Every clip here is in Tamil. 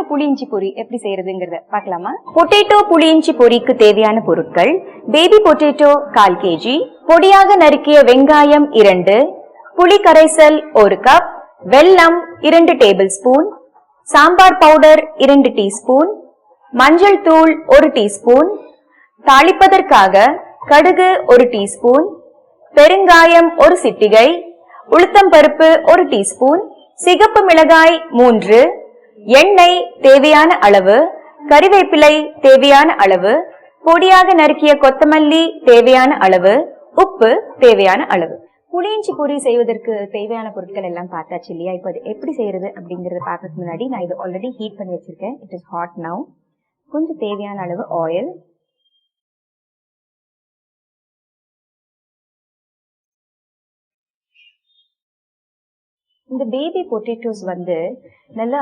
புளியிஞ்சி பொரி எப்படி செய்யறதுங்கிறத பார்க்கலாமா? பொட்டேட்டோ புளியிஞ்சி பொரிக்கு தேவையான பொருட்கள்: பேபி பொட்டேட்டோ 1/4 kg, பொடியாக நறுக்கிய வெங்காயம் 2, புளி கரைசல் 1 கப், வெல்லம் 2 table spoon, sambar powder 2 teaspoon, மஞ்சள் தூள் 1 டீஸ்பூன், தாளிப்பதற்காக கடுகு 1 டீஸ்பூன், பெருங்காயம் 1 சிட்டிகை, உளுத்தம் பருப்பு 1 டீஸ்பூன், சிகப்பு மிளகாய் 3, எண்ணெய் தேவையான அளவு, கறிவேப்பிலை தேவையான அளவு, பொடியாக நறுக்கிய கொத்தமல்லி தேவையான அளவு, உப்பு தேவையான அளவு. புளியிஞ்சி பொரி செய்வதற்கு தேவையான பொருட்கள் எல்லாம் பார்த்தாச்சு இல்லையா? இப்போ அது எப்படி செய்யறது அப்படிங்கறத பார்க்கறதுக்கு முன்னாடி நான் இது ஆல்ரெடி ஹீட் பண்ணி வச்சிருக்கேன். It is hot now. கொஞ்சம் தேவையான அளவு ஆயில், இந்த பேபி பொட்டேட்டோஸ் நல்லா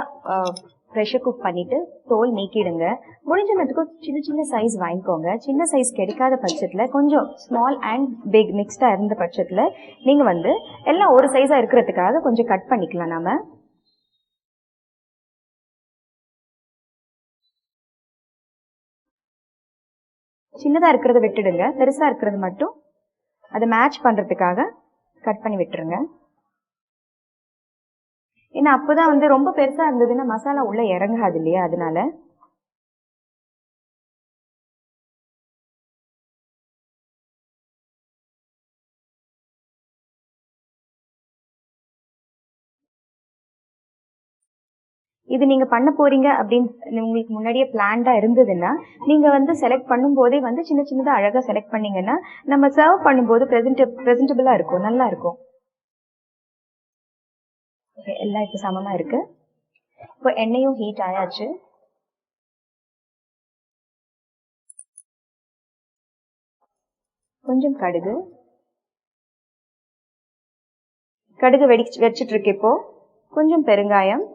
ப்ரெஷர் குக் பண்ணிட்டு தோல் நீக்கிடுங்க. முடிஞ்ச மட்டுக்கும் சின்ன சின்ன சைஸ் வாங்கிக்கோங்க. சின்ன சைஸ் கிடைக்காத பட்சத்தில் கொஞ்சம் ஸ்மால் அண்ட் பிக் மிக்ஸ்டா இருந்த பட்சத்தில் நீங்க எல்லாம் ஒரு சைஸா இருக்கிறதுக்காக கொஞ்சம் கட் பண்ணிக்கலாம். நாம சின்னதா இருக்கிறத விட்டுடுங்க, பெருசா இருக்கிறது மட்டும் அதை மேட்ச் பண்றதுக்காக கட் பண்ணி விட்டுருங்க. ஏன்னா அப்பதான் ரொம்ப பெருசா இருந்ததுன்னா மசாலா உள்ள இறங்காது இல்லையா? அதனால இது நீங்க பண்ண போறீங்க அப்படின்னு உங்களுக்கு முன்னாடியே பிளான்டா இருந்ததுன்னா நீங்க செலக்ட் பண்ணும் போதே சின்ன சின்னதா அழகா செலக்ட் பண்ணீங்கன்னா நம்ம சர்வ் பண்ணும்போது பிரசன்டபிளா இருக்கும், நல்லா இருக்கும். எல்லாம் இப்ப சமமா இருக்கு. இப்போ எண்ணெயும் ஹீட் ஆயாச்சு. கொஞ்சம் கடுகு வெடிச்சிட்டு இருக்கு. இப்போ கொஞ்சம் பெருங்காயம்,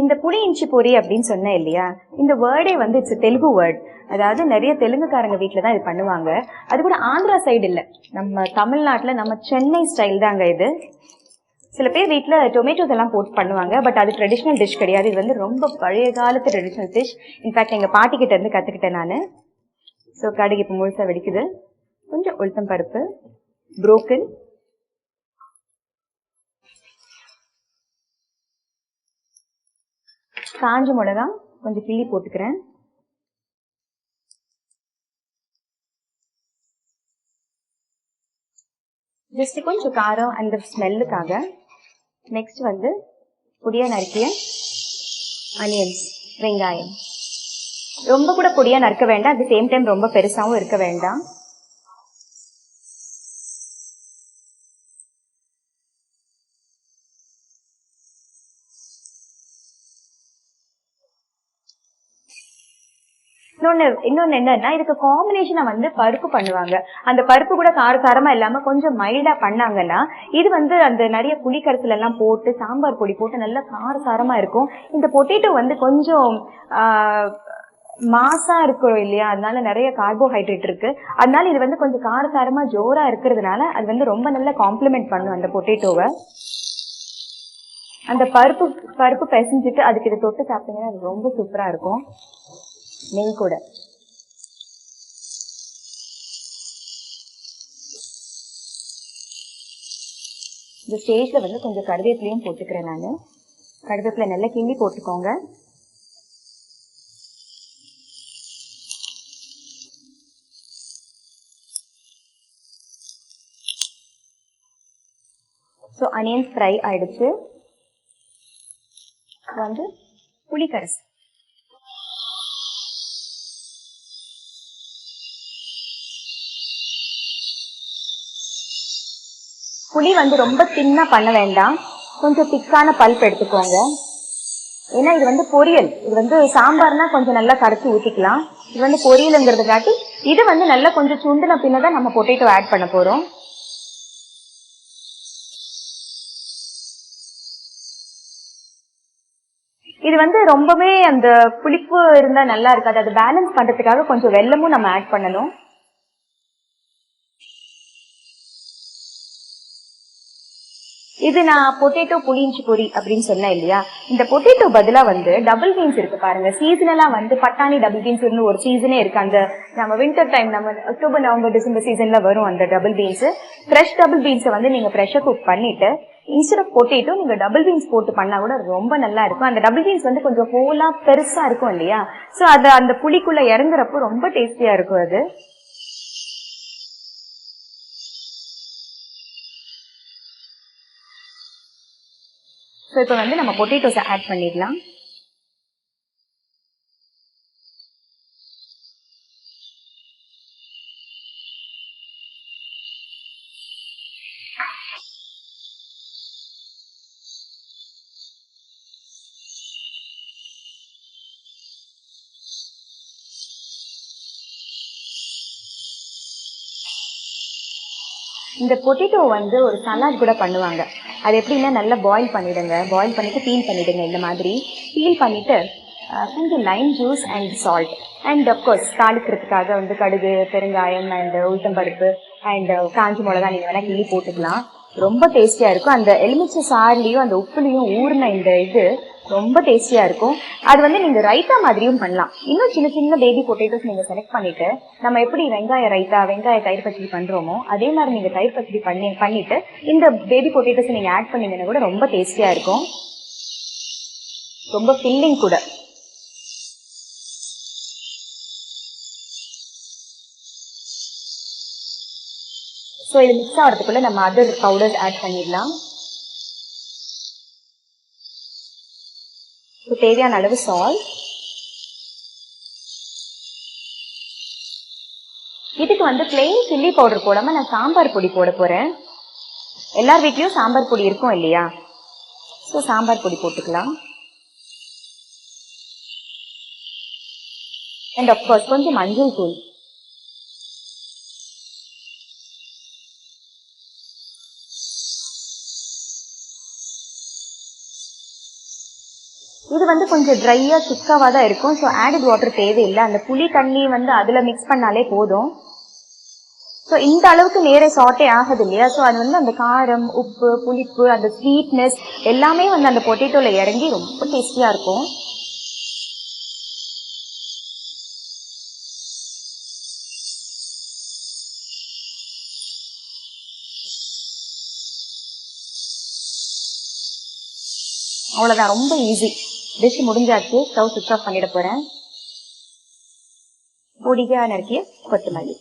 இந்த புளியிஞ்சி பொரி அப்படின்னு சொன்னேன் இல்லையா? இந்த வேர்டே இட்ஸ் தெலுங்கு வேர்ட். அதாவது நிறைய தெலுங்குக்காரங்க வீட்டுல தான் இது பண்ணுவாங்க. அது கூட ஆந்திரா சைடு இல்ல, நம்ம தமிழ்நாட்டுல நம்ம சென்னை ஸ்டைல் தாங்க இது. சில பேர் வீட்டுல டொமேட்டோஸ் எல்லாம் போட்டு பண்ணுவாங்க, பட் அது ட்ரெடிஷனல் டிஷ் கிடையாது. இது ரொம்ப பழைய காலத்து ட்ரெடிஷனல் டிஷ். இன்ஃபேக்ட் எங்க பாட்டி கிட்ட இருந்து கத்துக்கிட்டேன் நானு. ஸோ கடுகு இப்போ முழுசா வெடிக்குது. கொஞ்சம் உளுத்தம் பருப்பு, புரோக்கன், காஞ்ச மிளகா கொஞ்சம் கிள்ளி போட்டுக்கிறேன். ஜஸ்ட் கொஞ்சம் காரம் அந்த ஸ்மெல்லுக்காக. நெக்ஸ்ட் பொடியா நறுக்கிய அனியன்ஸ், வெங்காயம். ரொம்ப கூட பொடியா நறுக்க வேண்டாம், அட் தி சேம் டைம் ரொம்ப பெருசாவும் இருக்க வேண்டாம். இன்னொன்னு என்னன்னா, இதுக்கு காம்பினேஷனா பருப்பு பண்ணுவாங்க. அந்த பருப்பு கூட காரசாரமா இல்லாம கொஞ்சம் மைல்டா பண்ணாங்கன்னா இது அந்த நிறைய புளி கரைசல் எல்லாம் போட்டு சாம்பார் பொடி போட்டு நல்லா காரசாரமா இருக்கும். இந்த பொட்டேட்டோ கொஞ்சம் மாசா இருக்கும் இல்லையா? அதனால நிறைய கார்போஹைட்ரேட் இருக்கு. அதனால இது கொஞ்சம் காரசாரமா ஜோரா இருக்கிறதுனால அது ரொம்ப நல்லா காம்ப்ளிமெண்ட் பண்ணும் அந்த பொட்டேட்டோவை. அந்த பருப்பு பிசைஞ்சிட்டு அதுக்கு இதை தொட்டு சாப்பிட்டீங்கன்னா அது ரொம்ப சூப்பரா இருக்கும். நெய் கூட. இந்த ஸ்டேஜ்ல கொஞ்சம் கருவேப்பிலையும் போட்டுக்கிறேன் நானு. கருவேப்பிலை நல்லா கிண்டி போட்டுக்கோங்க. ஸோ அனியன்ஸ் ஃப்ரை ஆயிடுச்சு. புளி கரைசல், புளி ரொம்ப தின்னா பண்ண வேண்டாம், கொஞ்சம் திக்கான பல்ப் எடுத்துக்கோங்க. ஏன்னா இது பொரியல். இது சாம்பார்னா கொஞ்சம் நல்லா கரைச்சி ஊத்திக்கலாம். இது பொரியலுங்கிறதுக்காட்டி இது நல்லா கொஞ்சம் சுண்டுன பின்னதான் நம்ம பொட்டேட்டோ ஆட் பண்ண போறோம். இது வந்து ரொம்பவே அந்த புளிப்பு இருந்தா நல்லா இருக்காது. அது பேலன்ஸ் பண்றதுக்காக கொஞ்சம் வெல்லமும் நம்ம ஆட் பண்ணணும். இது நான் பொட்டேட்டோ புளியிஞ்சி பொரி அப்படின்னு சொன்னேன் இல்லையா. இந்த பொட்டேட்டோ பதிலா வந்து டபுள் பீன்ஸ் இருக்கு பாருங்க. சீசனலா வந்து பட்டாணி டபுள் பீன்ஸ் ஒரு சீசனே இருக்கு. அந்த நம்ம வின்டர் டைம் நம்ம அக்டோபர் நவம்பர் டிசம்பர் சீசன்ல வரும் அந்த டபுள் பீன்ஸ். ஃப்ரெஷ் டபுள் பீன்ஸை வந்து நீங்க ப்ரெஷர் குக் பண்ணிட்டு இன்ஸ்டெட் ஆஃப் பொட்டேட்டோ நீங்க டபுள் பீன்ஸ் போட்டு பண்ணா கூட ரொம்ப நல்லா இருக்கும். அந்த டபுள் பீன்ஸ் வந்து கொஞ்சம் ஹோலா பெருசா இருக்கும் இல்லையா. சோ அது அந்த புளிக்குள்ள இறங்குறப்போ ரொம்ப டேஸ்டியா இருக்கும் அது. ஸோ இப்போ வந்து நம்ம பொட்டேட்டோஸை ஆட் பண்ணிடலாம். இந்த பொட்டேட்டோ வந்து ஒரு சலாட் கூட பண்ணுவாங்க. அது எப்படின்னா நல்லா பாயில் பண்ணிடுங்க. பாயில் பண்ணிட்டு பீல் பண்ணிடுங்க. இந்த மாதிரி பீல் பண்ணிட்டு கொஞ்சம் lime juice and salt and of course தாளிக்கிறதுக்காக வந்து கடுகு, பெருங்காயம் அண்ட் உளுத்தம்பருப்பு அண்ட் காஞ்சி மிளகா நீங்க வேணா கிள்ளி போட்டுக்கலாம். ரொம்ப டேஸ்டியா இருக்கும். அந்த எலுமிச்சை சாறுலயும் அந்த உப்புலையும் ஊறின இந்த இது ரொம்ப டேஸ்டியா இருக்கும். அது வந்து நீங்க ரைத்தா மாதிரியும் பண்ணலாம். இன்னும் சின்ன சின்ன பேபி பொட்டேட்டோஸ் நீங்க செலக்ட் பண்ணிட்டு நம்ம எப்படி வெங்காய ரைத்தா, வெங்காய தயிர் பச்சடி பண்றோமோ அதே மாதிரி நீங்க தயிர் பச்சடி பண்ணிட்டு இந்த பேபி பொட்டேட்டோஸ் நீங்க ஆட் பண்ணீங்கன்னா கூட ரொம்ப டேஸ்டியா இருக்கும். ரொம்ப ஃபில்லிங் கூட. ஸோ இது மிக்ஸ் ஆகிறதுக்குள்ள நம்ம அதர் பவுடர்ஸ் ஆட் பண்ணிடலாம். தேவையான அளவு சால்ட். இதுக்கு வந்து பிளெயின் சில்லி பவுடர் போடாம நான் சாம்பார் பொடி போட போறேன். எல்லார் வீட்லயும் சாம்பார் பொடி இருக்கும் இல்லையா. ஸோ சாம்பார் பொடி போட்டுக்கலாம். அண்ட் அப்கோர்ஸ் கொஞ்சம் மஞ்சள் தூள். இது வந்து கொஞ்சம் ட்ரையா திக்காவா தான் இருக்கும். ஸோ ஆடட் வாட்டர் தேவையில்லை. அந்த புளி தண்ணி வந்து அதுல மிக்ஸ் பண்ணாலே போதும். ஸோ இந்த அளவுக்கு நேரே சாட்டே ஆகுது இல்லையா. ஸோ அது வந்து அந்த காரம், உப்பு, புளிப்பு, அந்த ஸ்வீட்னஸ் எல்லாமே வந்து அந்த பொட்டேட்டோல இறங்கி ரொம்ப டேஸ்டியா இருக்கும். அவ்வளவுதான், ரொம்ப ஈஸி. டிஷ் முடிஞ்சாச்சு. ஸ்டவ் சுவிட்ச் ஆஃப் பண்ணிட போறேன். பொடியா நறுக்கிய கொத்தமல்லி.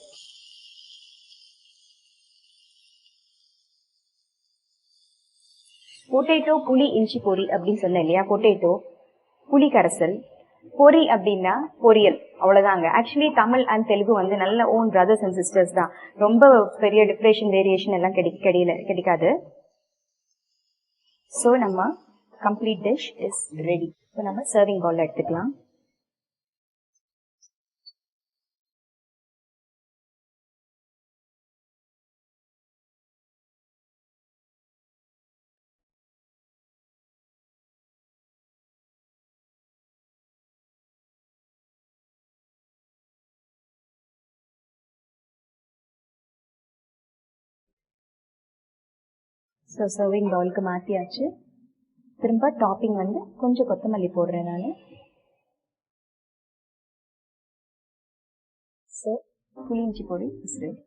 பொட்டேட்டோ புளி இஞ்சி பொரி அப்படின்னு சொன்னேன் இல்லையா. பொட்டேட்டோ புளி கரைசல், பொரி அப்படின்னா பொரியல், அவ்வளவுதாங்க. ஆக்சுவலி தமிழ் அண்ட் தெலுங்கு வந்து நல்ல ஓன் பிரதர்ஸ் அண்ட் சிஸ்டர்ஸ் தான். ரொம்ப பெரிய டிஃபரேஷன் வேரியேஷன் எல்லாம் கிடைக்காது. ஸோ நம்ம complete dish is ready. So நம்ம சர்விங் பவுல்ல எடுத்துக்கலாம். ஸோ சர்விங் பவுலுக்கு மாற்றியாச்சு. திரும்ப டாப்பிங் வந்து கொஞ்சம் கொத்தமல்லி போடுறேன் நான். ஸோ புளியிஞ்சி பொடி இஸ் ரெடி.